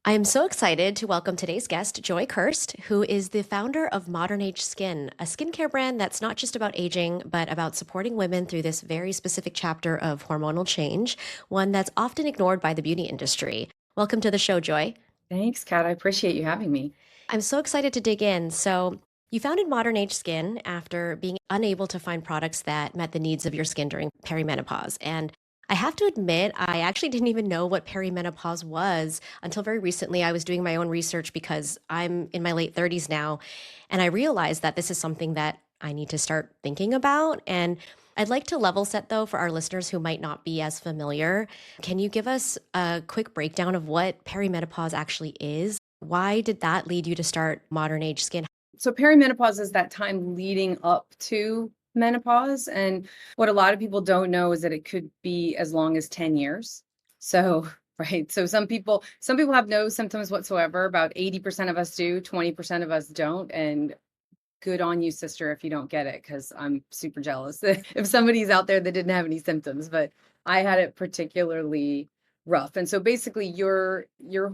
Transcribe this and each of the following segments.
I am so excited to welcome today's guest, Joy Kirst, who is the founder of Modern Age Skin, a skincare brand that's not just about aging, but about supporting women through this very specific chapter of hormonal change, one that's often ignored by the beauty industry. Welcome to the show, Joy. Thanks, Kat. I appreciate you having me. I'm so excited to dig in. So, you founded Modern Age Skin after being unable to find products that met the needs of your skin during perimenopause. And I have to admit, I actually didn't even know what perimenopause was until very recently. I was doing my own research because I'm in my late 30s now. And I realized that this is something that I need to start thinking about. And I'd like to level set, though, for our listeners who might not be as familiar. Can you give us a quick breakdown of what perimenopause actually is? Why did that lead you to start Modern Age Skin? So, perimenopause is that time leading up to menopause. And what a lot of people don't know is that it could be as long as 10 years. So, right. So some people have no symptoms whatsoever. About 80% of us do, 20% of us don't. And good on you, sister, if you don't get it, because I'm super jealous if somebody's out there that didn't have any symptoms. But I had it particularly rough. And so basically your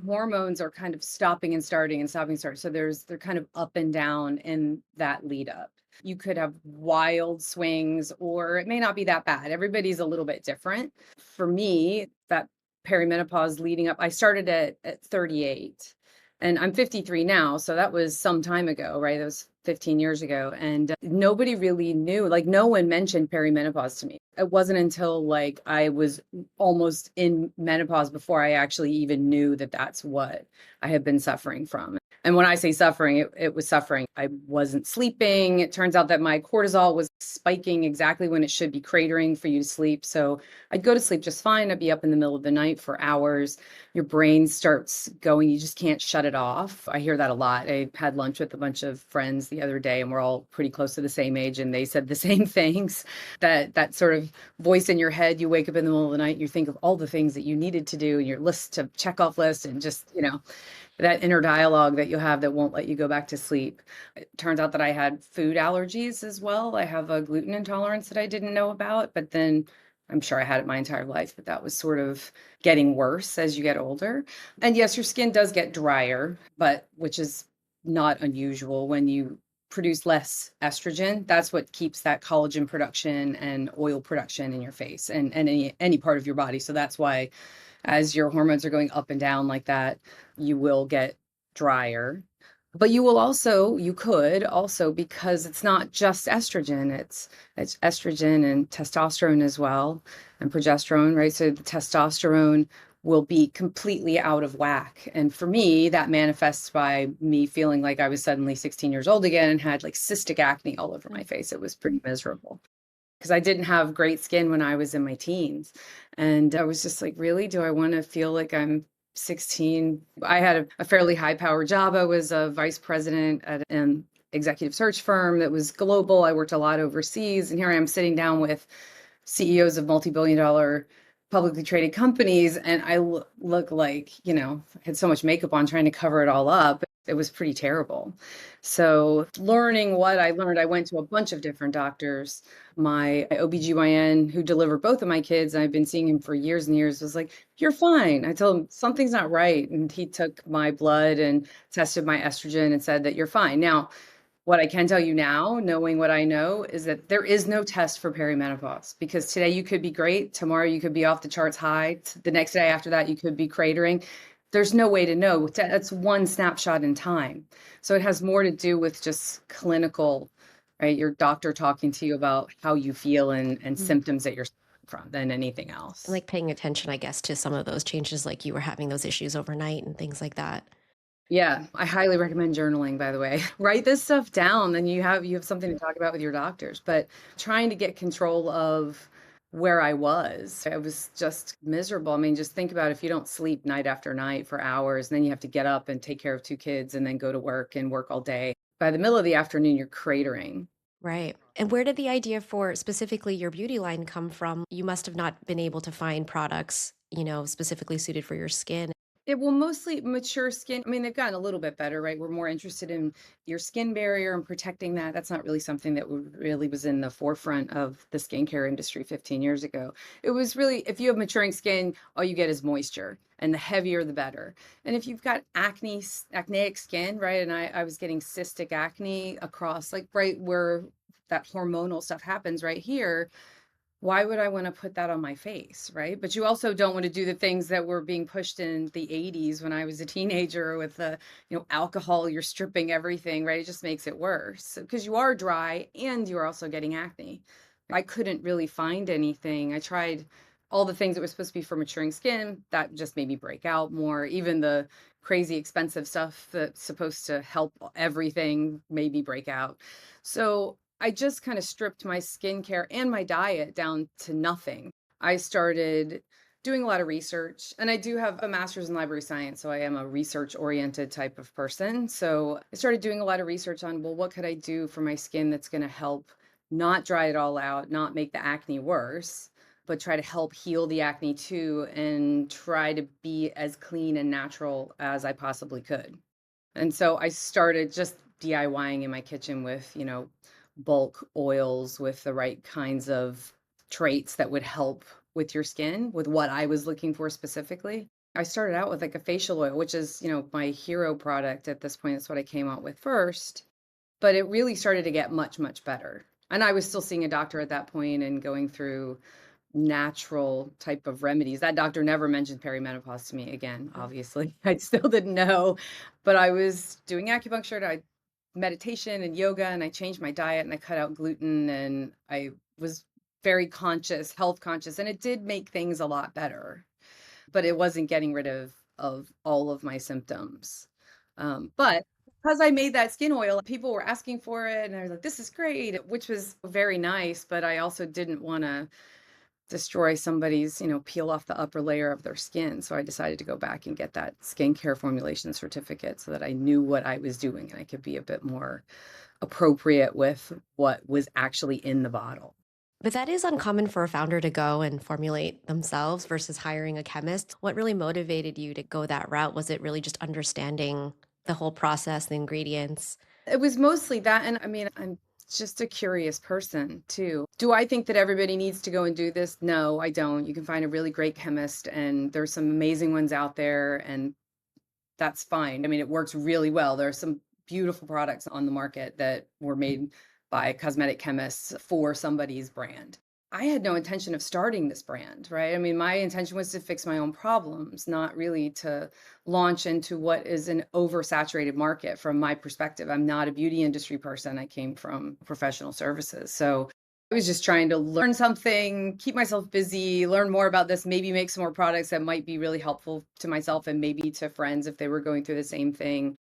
hormones are kind of stopping and starting and stopping and starting. So they're kind of up and down in that lead up. You could have wild swings, or it may not be that bad. Everybody's a little bit different. For me, that perimenopause leading up, I started at 38 and I'm 53 now. So that was some time ago, right? That was 15 years ago. And nobody really knew, like, no one mentioned perimenopause to me. It wasn't until like I was almost in menopause before I actually even knew that that's what I had been suffering from. And when I say suffering, it was suffering. I wasn't sleeping. It turns out that my cortisol was spiking exactly when it should be cratering for you to sleep. So I'd go to sleep just fine. I'd be up in the middle of the night for hours. Your brain starts going, you just can't shut it off. I hear that a lot. I had lunch with a bunch of friends the other day, and we're all pretty close to the same age, and they said the same things. That sort of voice in your head, you wake up in the middle of the night, you think of all the things that you needed to do, and your list to check off list, and just, that inner dialogue that you have that won't let you go back to sleep. It turns out that I had food allergies as well. I have a gluten intolerance that I didn't know about, but then I'm sure I had it my entire life, but that was sort of getting worse as you get older. And yes, your skin does get drier, but which is not unusual when you produce less estrogen. That's what keeps that collagen production and oil production in your face and any part of your body. So that's why as your hormones are going up and down like that, you will get drier. But you could also, because it's not just estrogen, it's estrogen and testosterone as well, and progesterone, right? So the testosterone will be completely out of whack. And for me, that manifests by me feeling like I was suddenly 16 years old again and had like cystic acne all over my face. It was pretty miserable because I didn't have great skin when I was in my teens. And I was just like, really? Do I want to feel like I'm 16? I had a fairly high power job. I was a vice president at an executive search firm that was global. I worked a lot overseas. And here I am sitting down with CEOs of multi-billion-dollar publicly traded companies. And I look like, I had so much makeup on trying to cover it all up. It was pretty terrible. So learning what I learned, I went to a bunch of different doctors. My OBGYN who delivered both of my kids, I've been seeing him for years and years, was like, "You're fine." I told him something's not right. And he took my blood and tested my estrogen and said that you're fine. Now, what I can tell you now, knowing what I know, is that there is no test for perimenopause, because today you could be great, tomorrow you could be off the charts high, the next day after that you could be cratering. There's no way to know. That's one snapshot in time. So it has more to do with just clinical, right? Your doctor talking to you about how you feel and Mm. symptoms that you're suffering from than anything else. Like paying attention, I guess, to some of those changes, like you were having those issues overnight and things like that. Yeah, I highly recommend journaling, by the way. Write this stuff down, then you have something to talk about with your doctors. But trying to get control of where I was just miserable. I mean, just think about if you don't sleep night after night for hours, and then you have to get up and take care of two kids and then go to work and work all day. By the middle of the afternoon, you're cratering. Right. And where did the idea for specifically your beauty line come from? You must have not been able to find products, specifically suited for your skin. It will mostly mature skin. I mean, they've gotten a little bit better, right? We're more interested in your skin barrier and protecting that. That's not really something that really was in the forefront of the skincare industry 15 years ago. It was really, if you have maturing skin, all you get is moisture, and the heavier, the better. And if you've got acneic skin, right? And I was getting cystic acne across, like right where that hormonal stuff happens right here, why would I want to put that on my face, right? But you also don't want to do the things that were being pushed in the 80s when I was a teenager with the, alcohol, you're stripping everything, right? It just makes it worse because you are dry and you're also getting acne. I couldn't really find anything. I tried all the things that were supposed to be for maturing skin, that just made me break out more. Even the crazy expensive stuff that's supposed to help everything made me break out. So I just kind of stripped my skincare and my diet down to nothing. I started doing a lot of research, and I do have a master's in library science, so I am a research oriented type of person. So I started doing a lot of research on, well, what could I do for my skin that's going to help not dry it all out, not make the acne worse, but try to help heal the acne too, and try to be as clean and natural as I possibly could. And so I started just DIYing in my kitchen with, bulk oils with the right kinds of traits that would help with your skin, with what I was looking for specifically. I started out with like a facial oil, which is, my hero product at this point. That's what I came out with first. But it really started to get much, much better. And I was still seeing a doctor at that point and going through natural type of remedies. That doctor never mentioned perimenopause to me again, obviously. I still didn't know, but I was doing acupuncture, I meditation and yoga, and I changed my diet and I cut out gluten, and I was very conscious, health conscious, and it did make things a lot better, but it wasn't getting rid of all of my symptoms. But because I made that skin oil, people were asking for it, and I was like, this is great, which was very nice, but I also didn't want to destroy somebody's, peel off the upper layer of their skin. So I decided to go back and get that skincare formulation certificate so that I knew what I was doing and I could be a bit more appropriate with what was actually in the bottle. But that is uncommon for a founder to go and formulate themselves versus hiring a chemist. What really motivated you to go that route? Was it really just understanding the whole process, the ingredients? It was mostly that. And I mean, I'm just a curious person too. Do I think that everybody needs to go and do this? No, I don't. You can find a really great chemist, and there's some amazing ones out there, and that's fine. I mean, it works really well. There are some beautiful products on the market that were made by cosmetic chemists for somebody's brand. I had no intention of starting this brand, right? I mean, my intention was to fix my own problems, not really to launch into what is an oversaturated market from my perspective. I'm not a beauty industry person. I came from professional services. So I was just trying to learn something, keep myself busy, learn more about this, maybe make some more products that might be really helpful to myself and maybe to friends if they were going through the same thing.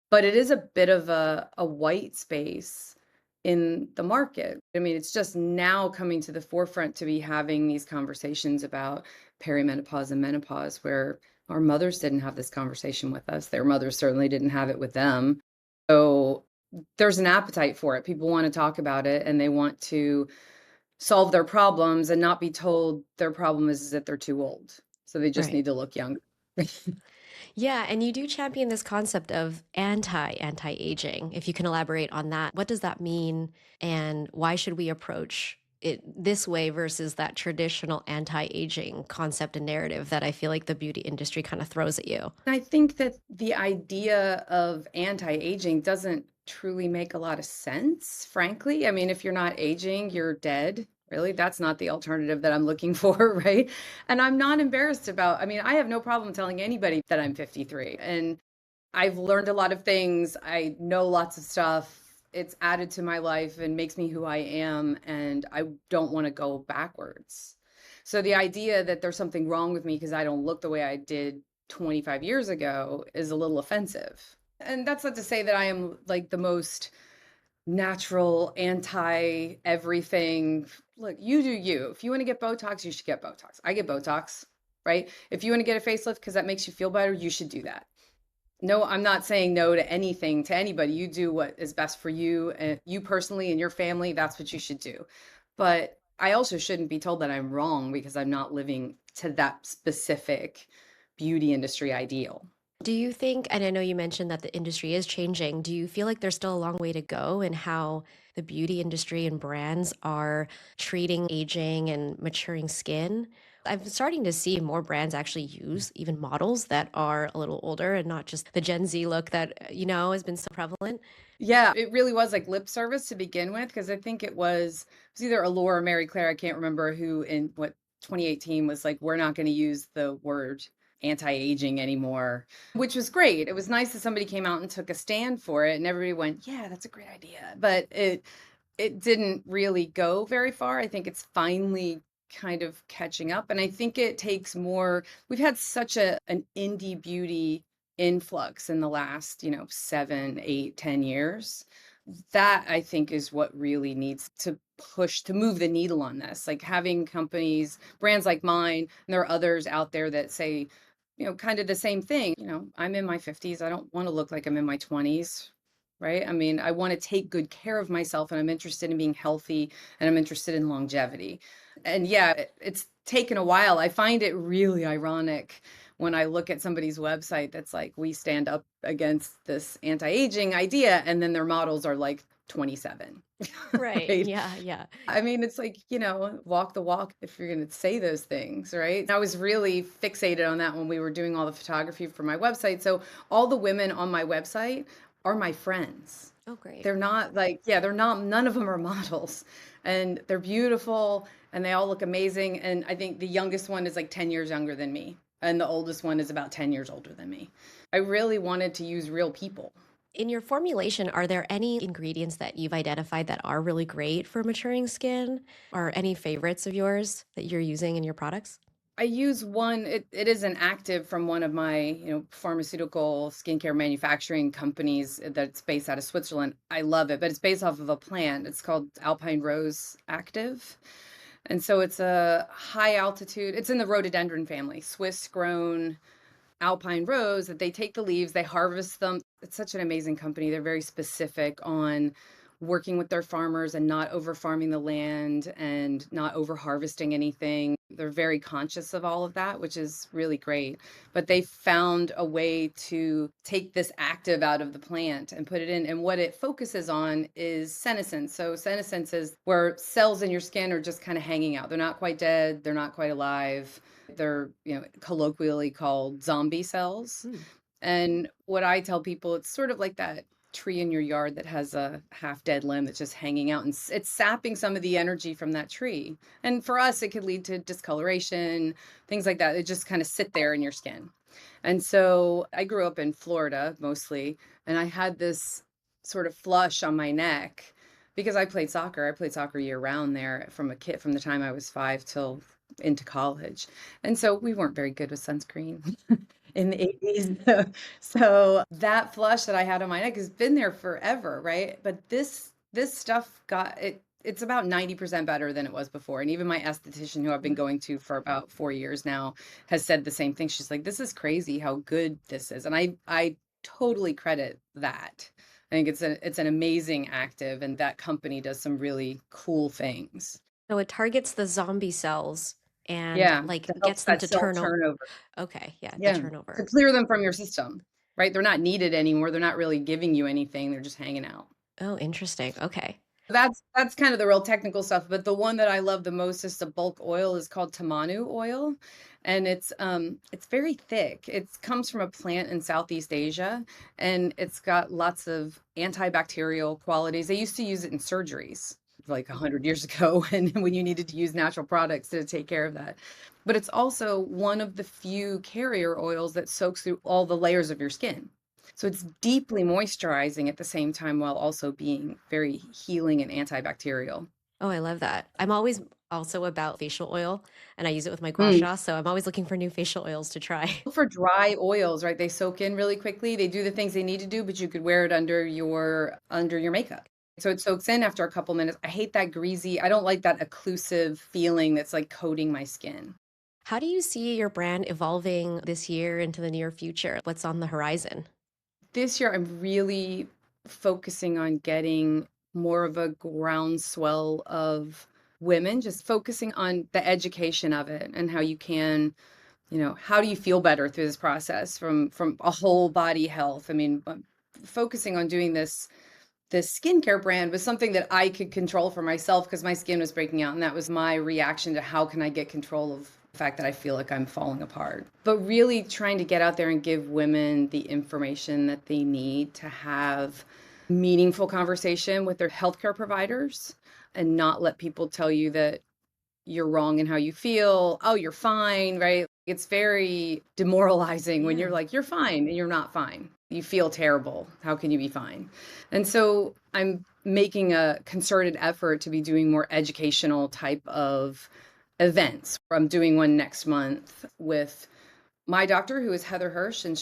But it is a bit of a white space in the market. I mean, it's just now coming to the forefront to be having these conversations about perimenopause and menopause, where our mothers didn't have this conversation with us. Their mothers certainly didn't have it with them. So there's an appetite for it. People want to talk about it and they want to solve their problems and not be told their problem is that they're too old. So they just Right. need to look young. Yeah, and you do champion this concept of anti-aging. If you can elaborate on that, what does that mean and why should we approach it this way versus that traditional anti-aging concept and narrative that I feel like the beauty industry kind of throws at you? I think that the idea of anti-aging doesn't truly make a lot of sense, frankly. I mean, if you're not aging, you're dead. Really, that's not the alternative that I'm looking for, right? And I'm not embarrassed about, I mean, I have no problem telling anybody that I'm 53 and I've learned a lot of things. I know lots of stuff. It's added to my life and makes me who I am, and I don't want to go backwards. So the idea that there's something wrong with me because I don't look the way I did 25 years ago is a little offensive. And that's not to say that I am like the most natural, anti everything. Look, you do you. If you want to get Botox, you should get Botox. I get Botox, right? If you want to get a facelift because that makes you feel better, you should do that. No, I'm not saying no to anything to anybody. You do what is best for you and you personally and your family. That's what you should do. But I also shouldn't be told that I'm wrong because I'm not living to that specific beauty industry ideal. Do you think, and I know you mentioned that the industry is changing, do you feel like there's still a long way to go in how the beauty industry and brands are treating aging and maturing skin? I'm starting to see more brands actually use even models that are a little older and not just the Gen Z look that, has been so prevalent. Yeah, it really was like lip service to begin with, because I think it was either Allure or Mary Claire, I can't remember who in what 2018 was like, we're not going to use the word anti-aging anymore, which was great. It was nice that somebody came out and took a stand for it and everybody went, yeah, that's a great idea. But it didn't really go very far. I think it's finally kind of catching up. And I think it takes more, we've had such an indie beauty influx in the last, 7, 8, 10 years. That I think is what really needs to push to move the needle on this. Like having companies, brands like mine, and there are others out there that say, kind of the same thing. I'm in my 50s. I don't want to look like I'm in my 20s. Right. I mean, I want to take good care of myself and I'm interested in being healthy and I'm interested in longevity. And yeah, it's taken a while. I find it really ironic when I look at somebody's website that's like, we stand up against this anti-aging idea, and then their models are like 27. Right. Right. Yeah. Yeah. I mean, it's like, walk the walk if you're going to say those things, right? I was really fixated on that when we were doing all the photography for my website. So all the women on my website are my friends. Oh, great. They're not like, yeah, they're not, none of them are models, and they're beautiful and they all look amazing. And I think the youngest one is like 10 years younger than me. And the oldest one is about 10 years older than me. I really wanted to use real people. In your formulation, are there any ingredients that you've identified that are really great for maturing skin? Or any favorites of yours that you're using in your products? I use one, it is an active from one of my, pharmaceutical skincare manufacturing companies that's based out of Switzerland. I love it, but it's based off of a plant. It's called Alpine Rose Active. And so it's a high altitude, it's in the rhododendron family, Swiss grown Alpine rose that they take the leaves, they harvest them. It's such an amazing company. They're very specific on working with their farmers and not over farming the land and not over harvesting anything. They're very conscious of all of that, which is really great. But they found a way to take this active out of the plant and put it in. And what it focuses on is senescence. So senescence is where cells in your skin are just kind of hanging out. They're not quite dead, they're not quite alive. They're, colloquially called zombie cells. Hmm. And what I tell people, it's sort of like that tree in your yard that has a half dead limb that's just hanging out, and it's sapping some of the energy from that tree. And for us, it could lead to discoloration, things like that. It just kind of sit there in your skin. And so I grew up in Florida mostly, and I had this sort of flush on my neck because I played soccer. I played soccer year round there from the time I was 5 till into college. And so we weren't very good with sunscreen in the 80s. So that flush that I had on my neck has been there forever, right? But this stuff it's about 90% better than it was before. And even my esthetician, who I've been going to for about 4 years now, has said the same thing. She's like, this is crazy how good this is. And I totally credit that. I think it's an amazing active, and that company does some really cool things. So it targets the zombie cells and Yeah, like that gets helps them that to cell turn over. turnover. Okay, yeah, the Yeah, to turnover. clear them from your system, right? They're not needed anymore. They're not really giving you anything. They're just hanging out. Oh, interesting. Okay. That's kind of the real technical stuff, but the one that I love the most is the bulk oil is called tamanu oil, and it's very thick. It comes from a plant in Southeast Asia, and it's got lots of antibacterial qualities. They used to use it in surgeries like 100 years ago when you needed to use natural products to take care of that. But it's also one of the few carrier oils that soaks through all the layers of your skin. So it's deeply moisturizing at the same time while also being very healing and antibacterial. Oh, I love that. I'm always also about facial oil and I use it with my gua Mm. sha, so I'm always looking for new facial oils to try. For dry oils, right? They soak in really quickly. They do the things they need to do, but you could wear it under your makeup. So it soaks in after a couple minutes. I hate that greasy. I don't like that occlusive feeling that's like coating my skin. How do you see your brand evolving this year into the near future? What's on the horizon? This year, I'm really focusing on getting more of a groundswell of women, just focusing on the education of it and how you can how do you feel better through this process from a whole body health? I mean, focusing on doing this skincare brand was something that I could control for myself because my skin was breaking out. And that was my reaction to how can I get control of the fact that I feel like I'm falling apart. But really trying to get out there and give women the information that they need to have meaningful conversation with their healthcare providers and not let people tell you that you're wrong in how you feel. Oh, you're fine, right? It's very demoralizing when you're Yeah. like, you're fine and you're not fine. You feel terrible. How can you be fine? And so I'm making a concerted effort to be doing more educational type of events. I'm doing one next month with my doctor, who is Heather Hirsch, and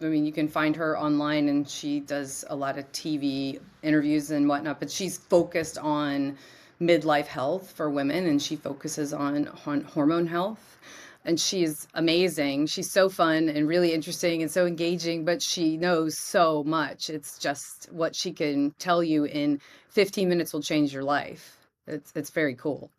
I mean, you can find her online and she does a lot of TV interviews and whatnot, but she's focused on midlife health for women and she focuses on hormone health. And she's amazing. She's so fun and really interesting and so engaging, but she knows so much. It's just what she can tell you in 15 minutes will change your life. It's very cool.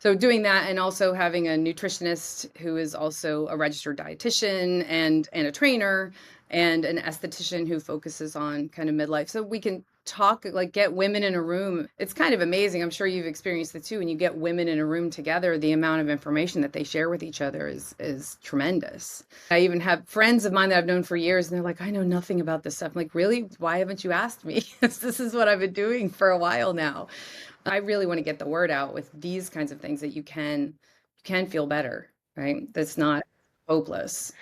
So doing that and also having a nutritionist who is also a registered dietitian and a trainer and an esthetician who focuses on kind of midlife. So we can talk, like get women in a room. It's kind of amazing. I'm sure you've experienced it too. When you get women in a room together, the amount of information that they share with each other is tremendous. I even have friends of mine that I've known for years and they're like, I know nothing about this stuff. I'm like, really? Why haven't you asked me? This is what I've been doing for a while now. I really want to get the word out with these kinds of things that you can feel better, right? That's not hopeless.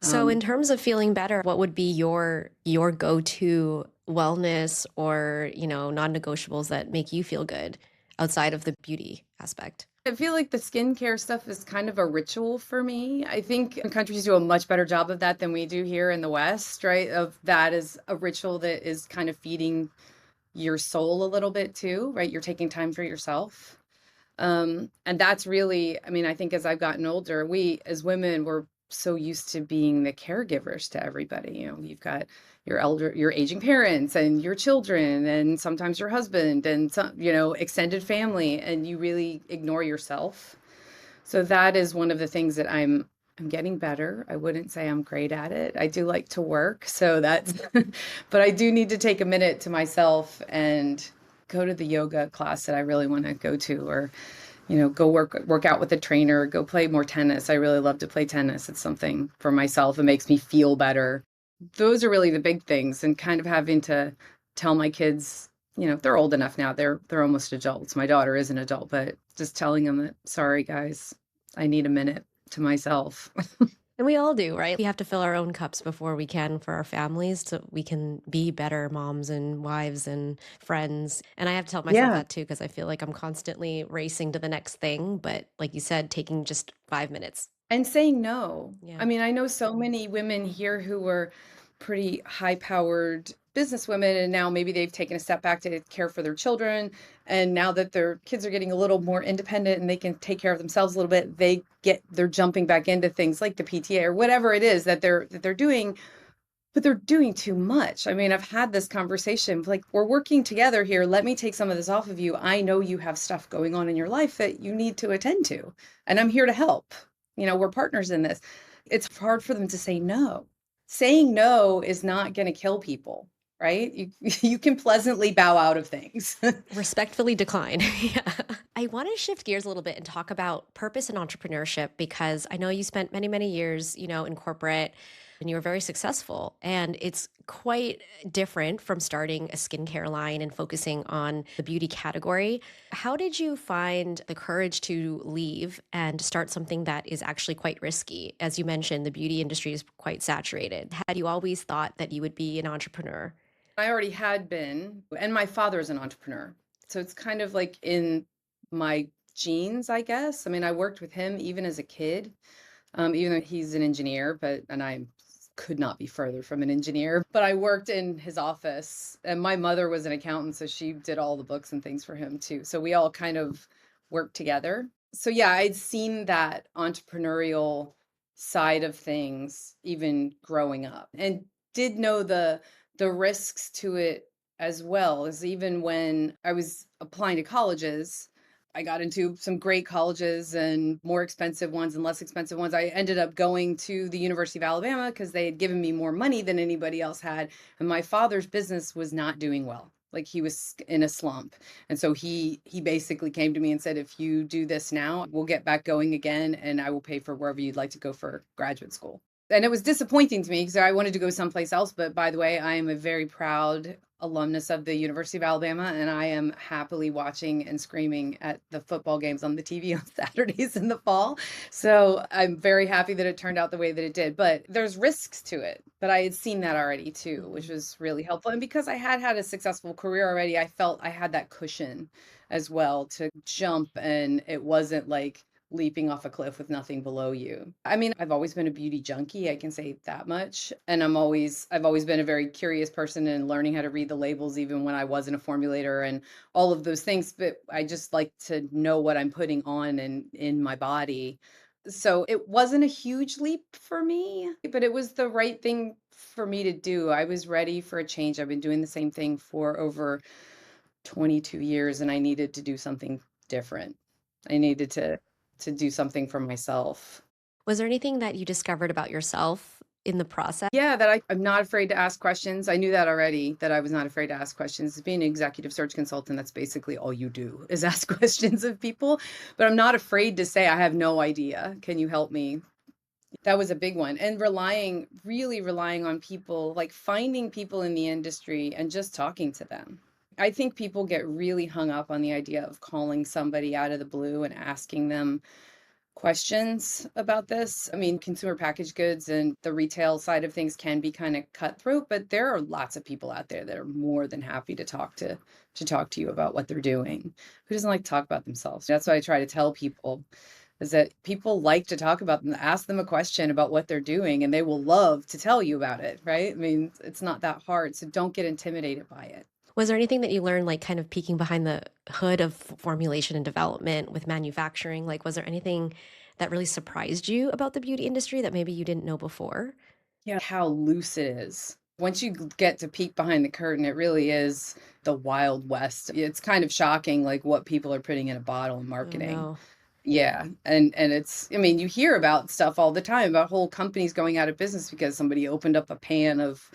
So in Um, terms of feeling better, what would be your go-to wellness or, non-negotiables that make you feel good outside of the beauty aspect? I feel like the skincare stuff is kind of a ritual for me. I think countries do a much better job of that than we do here in the West, right? Of that is a ritual that is kind of feeding your soul a little bit too, right? You're taking time for yourself. And that's really, I mean, I think as I've gotten older, we as women, we're so used to being the caregivers to everybody. You've got your aging parents and your children, and sometimes your husband and some, extended family, and you really ignore yourself. So that is one of the things that I'm getting better. I wouldn't say I'm great at it. I do like to work, so that's but I do need to take a minute to myself and go to the yoga class that I really want to go to or go work out with a trainer, go play more tennis. I really love to play tennis. It's something for myself. It makes me feel better. Those are really the big things and kind of having to tell my kids, they're old enough now. They're almost adults. My daughter is an adult, but just telling them that, sorry guys, I need a minute to myself. And we all do, right? We have to fill our own cups before we can for our families so we can be better moms and wives and friends. And I have to tell myself Yeah. that too, because I feel like I'm constantly racing to the next thing. But like you said, taking just 5 minutes. And saying no. I Yeah. mean, I know so many women here who were pretty high-powered businesswomen, and now maybe they've taken a step back to care for their children. And now that their kids are getting a little more independent and they can take care of themselves a little bit, they're jumping back into things like the PTA or whatever it is that they're doing, but they're doing too much. I mean, I've had this conversation, like, we're working together here. Let me take some of this off of you. I know you have stuff going on in your life that you need to attend to, and I'm here to help. We're partners in this. It's hard for them to say no. Saying no is not going to kill people, right? You you can pleasantly bow out of things. Respectfully decline. Yeah. I want to shift gears a little bit and talk about purpose and entrepreneurship because I know you spent many, many years, in corporate and you were very successful. And it's quite different from starting a skincare line and focusing on the beauty category. How did you find the courage to leave and start something that is actually quite risky? As you mentioned, the beauty industry is quite saturated. Had you always thought that you would be an entrepreneur? I already had been, and my father is an entrepreneur. So it's kind of like in my genes, I guess. I mean, I worked with him even as a kid, even though he's an engineer, and I could not be further from an engineer. But I worked in his office, and my mother was an accountant, so she did all the books and things for him too. So we all kind of worked together. So yeah, I'd seen that entrepreneurial side of things even growing up, and did know the risks to it as well as even when I was applying to colleges. I got into some great colleges and more expensive ones and less expensive ones. I ended up going to the University of Alabama because they had given me more money than anybody else had. And my father's business was not doing well. Like he was in a slump. And so he basically came to me and said, if you do this now, we'll get back going again and I will pay for wherever you'd like to go for graduate school. And it was disappointing to me because I wanted to go someplace else. But by the way, I am a very proud alumnus of the University of Alabama, and I am happily watching and screaming at the football games on the TV on Saturdays in the fall. So I'm very happy that it turned out the way that it did. But there's risks to it. But I had seen that already too, which was really helpful. And because I had had a successful career already, I felt I had that cushion as well to jump, and it wasn't like leaping off a cliff with nothing below you. I mean, I've always been a beauty junkie, I can say that much. And I've always been a very curious person and learning how to read the labels even when I wasn't a formulator and all of those things, but I just like to know what I'm putting on and in my body. So it wasn't a huge leap for me, but it was the right thing for me to do. I was ready for a change. I've been doing the same thing for over 22 years and I needed to do something different. I needed to do something for myself. Was there anything that you discovered about yourself in the process? Yeah, that I'm not afraid to ask questions. I knew that already, that I was not afraid to ask questions. Being an executive search consultant, that's basically all you do is ask questions of people. But I'm not afraid to say, I have no idea. Can you help me? That was a big one. And really relying on people, like finding people in the industry and just talking to them. I think people get really hung up on the idea of calling somebody out of the blue and asking them questions about this. I mean, consumer packaged goods and the retail side of things can be kind of cutthroat, but there are lots of people out there that are more than happy to talk to you about what they're doing. Who doesn't like to talk about themselves? That's what I try to tell people is that people like to talk about them, ask them a question about what they're doing and they will love to tell you about it, right? I mean, it's not that hard, so don't get intimidated by it. Was there anything that you learned, like kind of peeking behind the hood of formulation and development with manufacturing? Like, was there anything that really surprised you about the beauty industry that maybe you didn't know before? Yeah, how loose it is. Once you get to peek behind the curtain, it really is the Wild West. It's kind of shocking, like what people are putting in a bottle in Oh, marketing. no. Yeah, and it's, I mean, you hear about stuff all the time about whole companies going out of business because somebody opened up a pan of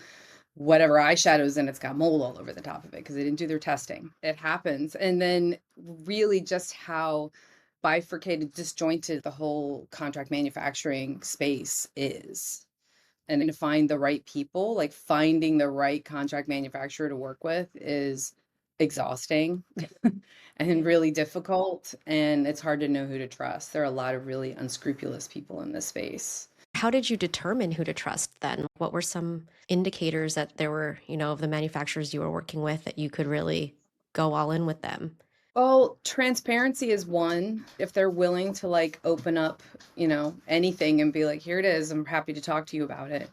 whatever eyeshadows and it's got mold all over the top of it because they didn't do their testing. It happens. And then really just how bifurcated, disjointed the whole contract manufacturing space is and to find the right people, like finding the right contract manufacturer to work with is exhausting and Right. really difficult. And it's hard to know who to trust. There are a lot of really unscrupulous people in this space. How did you determine who to trust then? What were some indicators that there were, of the manufacturers you were working with that you could really go all in with them? Well, transparency is one. If they're willing to like open up, anything and be like, here it is, I'm happy to talk to you about it.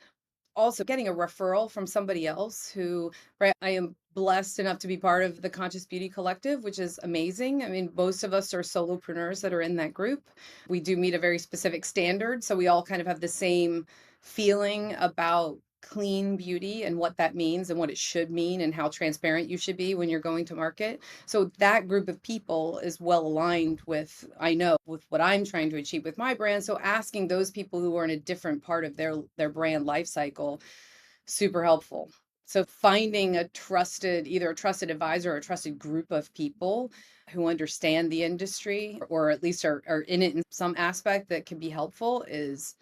Also getting a referral from somebody else who, right, I am blessed enough to be part of the Conscious Beauty Collective, which is amazing. I mean, most of us are solopreneurs that are in that group. We do meet a very specific standard, so we all kind of have the same feeling about clean beauty and what that means and what it should mean and how transparent you should be when you're going to market. So that group of people is well aligned with, I know, with what I'm trying to achieve with my brand. So asking those people who are in a different part of their brand life cycle, super helpful. So finding either a trusted advisor or a trusted group of people who understand the industry or at least are in it in some aspect that can be helpful is,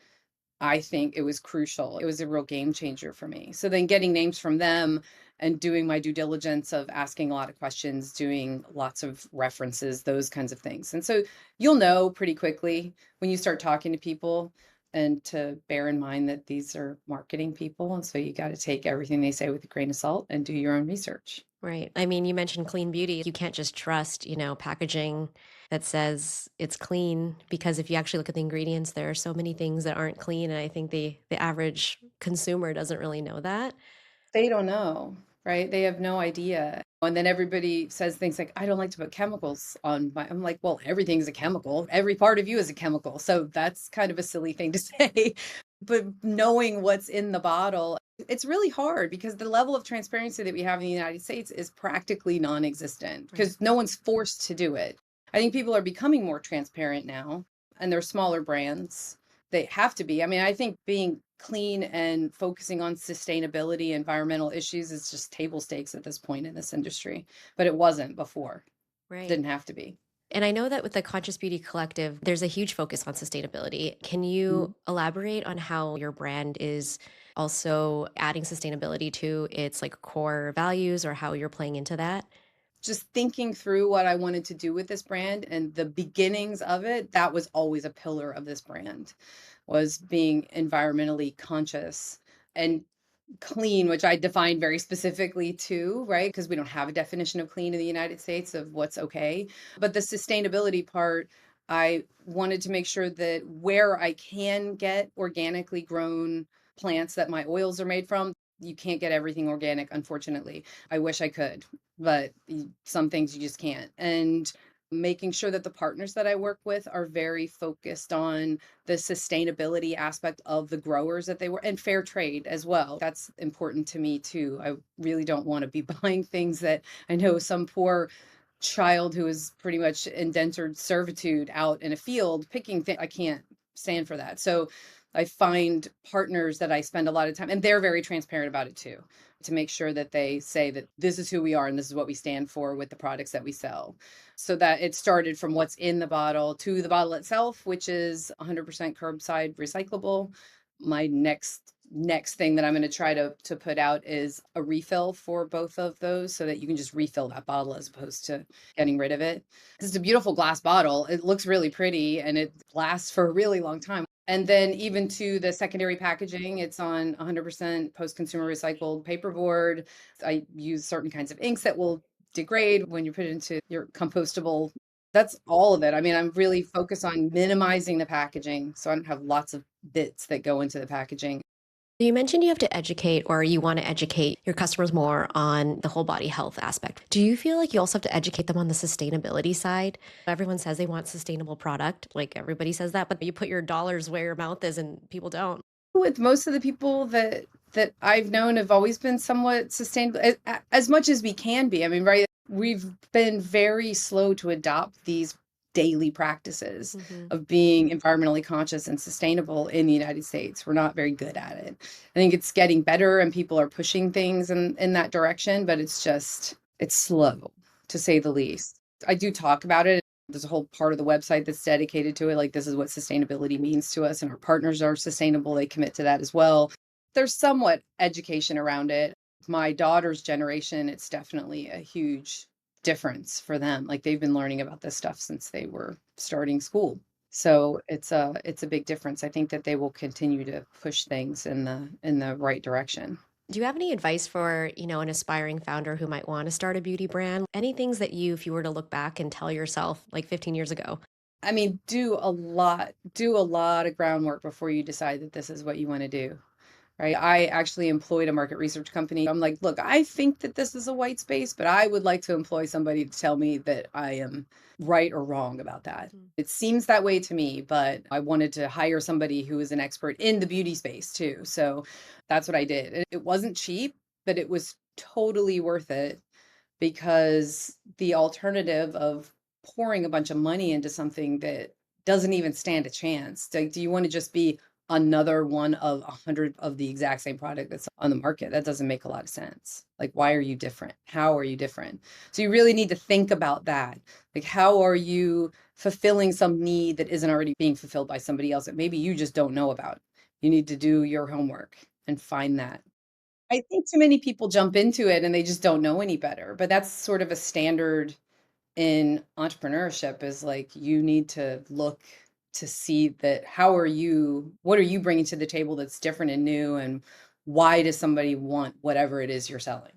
I think it was crucial. It was a real game changer for me. So then getting names from them and doing my due diligence of asking a lot of questions, doing lots of references, those kinds of things. And so you'll know pretty quickly when you start talking to people and to bear in mind that these are marketing people. And so you got to take everything they say with a grain of salt and do your own research. Right. I mean, you mentioned clean beauty. You can't just trust, packaging that says it's clean because if you actually look at the ingredients, there are so many things that aren't clean. And I think the average consumer doesn't really know that. They don't know, right? They have no idea. And then everybody says things like, I don't like to put chemicals on my, I'm like, well, everything's a chemical. Every part of you is a chemical. So that's kind of a silly thing to say. But knowing what's in the bottle, it's really hard because the level of transparency that we have in the United States is practically non existent Right. because no one's forced to do it. I think people are becoming more transparent now, and they're smaller brands. They have to be. I mean, I think being clean and focusing on sustainability, environmental issues is just table stakes at this point in this industry, but it wasn't before. Right. Didn't have to be. And I know that with the Conscious Beauty Collective, there's a huge focus on sustainability. Can you elaborate on how your brand is also adding sustainability to its like core values or how you're playing into that? Just thinking through what I wanted to do with this brand and the beginnings of it, that was always a pillar of this brand, was being environmentally conscious and clean, which I define very specifically too, right? Because we don't have a definition of clean in the United States of what's okay. But the sustainability part, I wanted to make sure that where I can get organically grown plants that my oils are made from, you can't get everything organic, unfortunately. I wish I could, but some things you just can't. And making sure that the partners that I work with are very focused on the sustainability aspect of the growers that they were, and fair trade as well. That's important to me too. I really don't want to be buying things that I know some poor child who is pretty much indentured servitude out in a field picking things. I can't stand for that. So I find partners that I spend a lot of time, and they're very transparent about it too, to make sure that they say that this is who we are and this is what we stand for with the products that we sell. So that it started from what's in the bottle to the bottle itself, which is 100% curbside recyclable. My next thing that I'm going to try to put out is a refill for both of those so that you can just refill that bottle as opposed to getting rid of it. It's a beautiful glass bottle. It looks really pretty and it lasts for a really long time. And then even to the secondary packaging, it's on 100% post-consumer recycled paperboard. I use certain kinds of inks that will degrade when you put it into your compostable. That's all of it. I mean, I'm really focused on minimizing the packaging so I don't have lots of bits that go into the packaging. You mentioned you have to educate or you want to educate your customers more on the whole body health aspect. Do you feel like you also have to educate them on the sustainability side? Everyone says they want sustainable product, like everybody says that, but you put your dollars where your mouth is and people don't. With most of the people that I've known have always been somewhat sustainable as much as we can be. I mean, right? We've been very slow to adopt these daily practices Mhm. of being environmentally conscious and sustainable in the United States. We're not very good at it. I think it's getting better and people are pushing things in that direction, but it's slow to say the least. I do talk about it. There's a whole part of the website that's dedicated to it. Like, this is what sustainability means to us, and our partners are sustainable. They commit to that as well. There's somewhat education around it. My daughter's generation, it's definitely a huge difference for them. Like, they've been learning about this stuff since they were starting school. So it's a big difference. I think that they will continue to push things in the right direction. Do you have any advice for, an aspiring founder who might want to start a beauty brand? Any things that if you were to look back and tell yourself like 15 years ago? I mean, do a lot of groundwork before you decide that this is what you want to do. Right. I actually employed a market research company. I'm like, look, I think that this is a white space, but I would like to employ somebody to tell me that I am right or wrong about that. Mm. It seems that way to me, but I wanted to hire somebody who is an expert in the beauty space too. So that's what I did. It wasn't cheap, but it was totally worth it because the alternative of pouring a bunch of money into something that doesn't even stand a chance. Like, do you want to just be another one of 100 of the exact same product that's on the market? That doesn't make a lot of sense. Like, why are you different? How are you different? So you really need to think about that. Like, how are you fulfilling some need that isn't already being fulfilled by somebody else that maybe you just don't know about? You need to do your homework and find that. I think too many people jump into it and they just don't know any better, but that's sort of a standard in entrepreneurship, is like you need to look to see that what are you bringing to the table that's different and new, and why does somebody want whatever it is you're selling?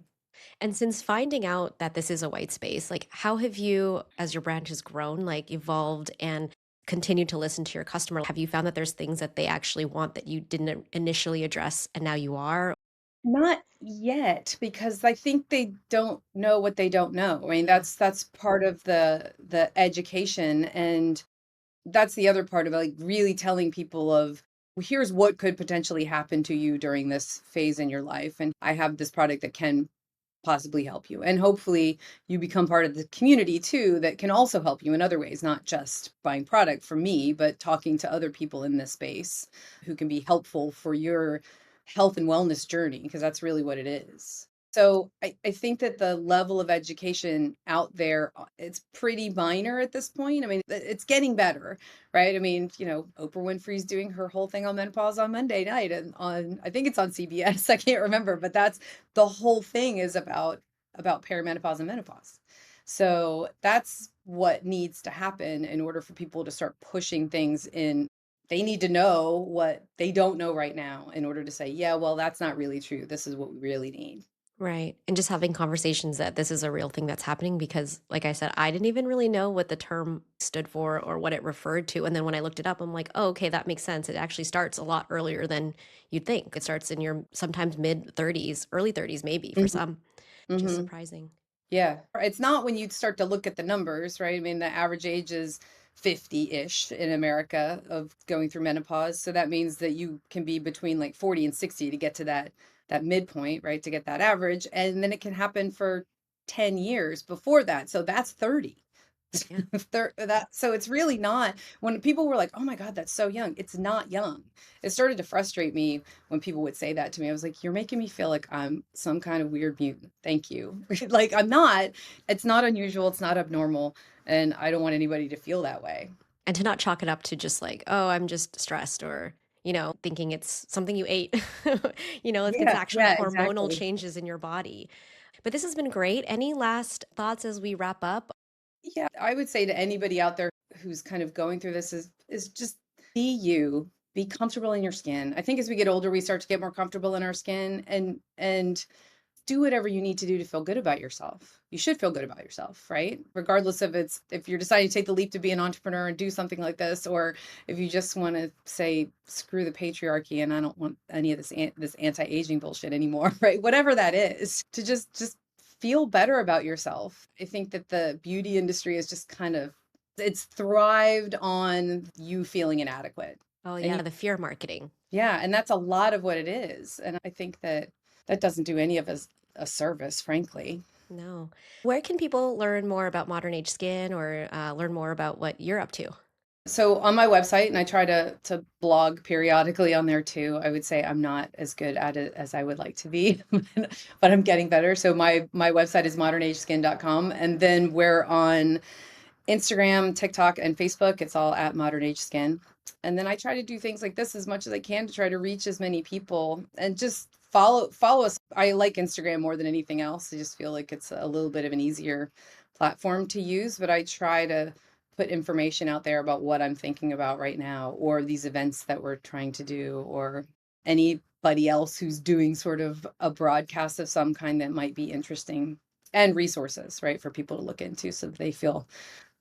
And since finding out that this is a white space, like how have you, as your brand has grown, like evolved and continued to listen to your customer? Have you found that there's things that they actually want that you didn't initially address and now you are? Not yet, because I think they don't know what they don't know. I mean, Yeah. that's part of the education, and that's the other part of it, like really telling people of, "Well, here's what could potentially happen to you during this phase in your life, and I have this product that can possibly help you. And hopefully you become part of the community too that can also help you in other ways, not just buying product from me, but talking to other people in this space who can be helpful for your health and wellness journey, because that's really what it is. So I think that the level of education out there, it's pretty minor at this point. I mean, it's getting better, right? I mean, Oprah Winfrey's doing her whole thing on menopause on Monday night, and I think it's on CBS. I can't remember, but that's the whole thing is about perimenopause and menopause. So that's what needs to happen in order for people to start pushing things in. They need to know what they don't know right now in order to say, yeah, well, that's not really true. This is what we really need. Right. And just having conversations that this is a real thing that's happening because, like I said, I didn't even really know what the term stood for or what it referred to. And then when I looked it up, I'm like, oh, okay, that makes sense. It actually starts a lot earlier than you'd think. It starts in your sometimes mid 30s, early 30s, maybe for Mhm, some, which is mhm. surprising. Yeah. It's not when you start to look at the numbers, right? I mean, the average age is 50-ish in America of going through menopause. So that means that you can be between like 40 and 60 to get to that midpoint, right? To get that average. And then it can happen for 10 years before that. So that's 30. Yeah. So it's really not, when people were like, "Oh my God, that's so young." It's not young. It started to frustrate me when people would say that to me. I was like, "You're making me feel like I'm some kind of weird mutant. Thank you." Like I'm not. It's not unusual, it's not abnormal, and I don't want anybody to feel that way. And to not chalk it up to just like, oh, I'm just stressed or, thinking it's something you ate. It's Yeah, actually yeah, hormonal exactly. changes in your body. But this has been great. Any last thoughts as we wrap up? Yeah, I would say to anybody out there who's kind of going through this is just be you, be comfortable in your skin. I think as we get older, we start to get more comfortable in our skin, and do whatever you need to do to feel good about yourself. You should feel good about yourself, right? Regardless of if you're deciding to take the leap to be an entrepreneur and do something like this, or if you just want to say screw the patriarchy and I don't want any of this anti-aging bullshit anymore, right? Whatever that is, to just feel better about yourself. I think that the beauty industry is just kind of, it's thrived on you feeling inadequate. Oh, And yeah, the fear marketing. yeah, and that's a lot of what it is. And I think that that doesn't do any of us a service, frankly. No. Where can people learn more about modern age skin or learn more about what you're up to? So on my website, and I try to blog periodically on there too. I would say I'm not as good at it as I would like to be, but I'm getting better. So my website is modernageskin.com, and then we're on Instagram, TikTok, and Facebook. It's all at Modern Age Skin. And then I try to do things like this as much as I can to try to reach as many people and just follow us. I like Instagram more than anything else. I just feel like it's a little bit of an easier platform to use, but I try to put information out there about what I'm thinking about right now, or these events that we're trying to do, or anybody else who's doing sort of a broadcast of some kind that might be interesting, and resources, right, for people to look into so that they feel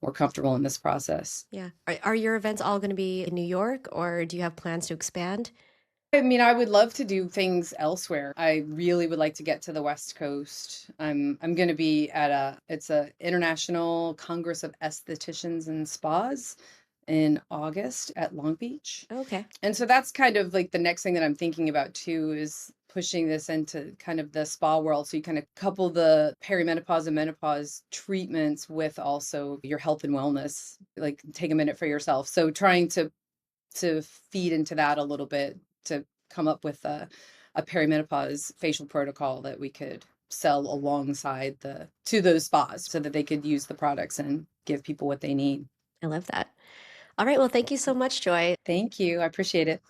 more comfortable in this process. Yeah. Are your events all going to be in New York or do you have plans to expand? I mean, I would love to do things elsewhere. I really would like to get to the West Coast. I'm going to be at a International Congress of Estheticians and Spas in August at Long Beach. Okay. And so that's kind of like the next thing that I'm thinking about too, is pushing this into kind of the spa world. So you kind of couple the perimenopause and menopause treatments with also your health and wellness, like take a minute for yourself. So trying to feed into that a little bit, to come up with a perimenopause facial protocol that we could sell alongside the to those spas so that they could use the products and give people what they need. I love that. All right. Well, thank you so much, Joy. Thank you. I appreciate it.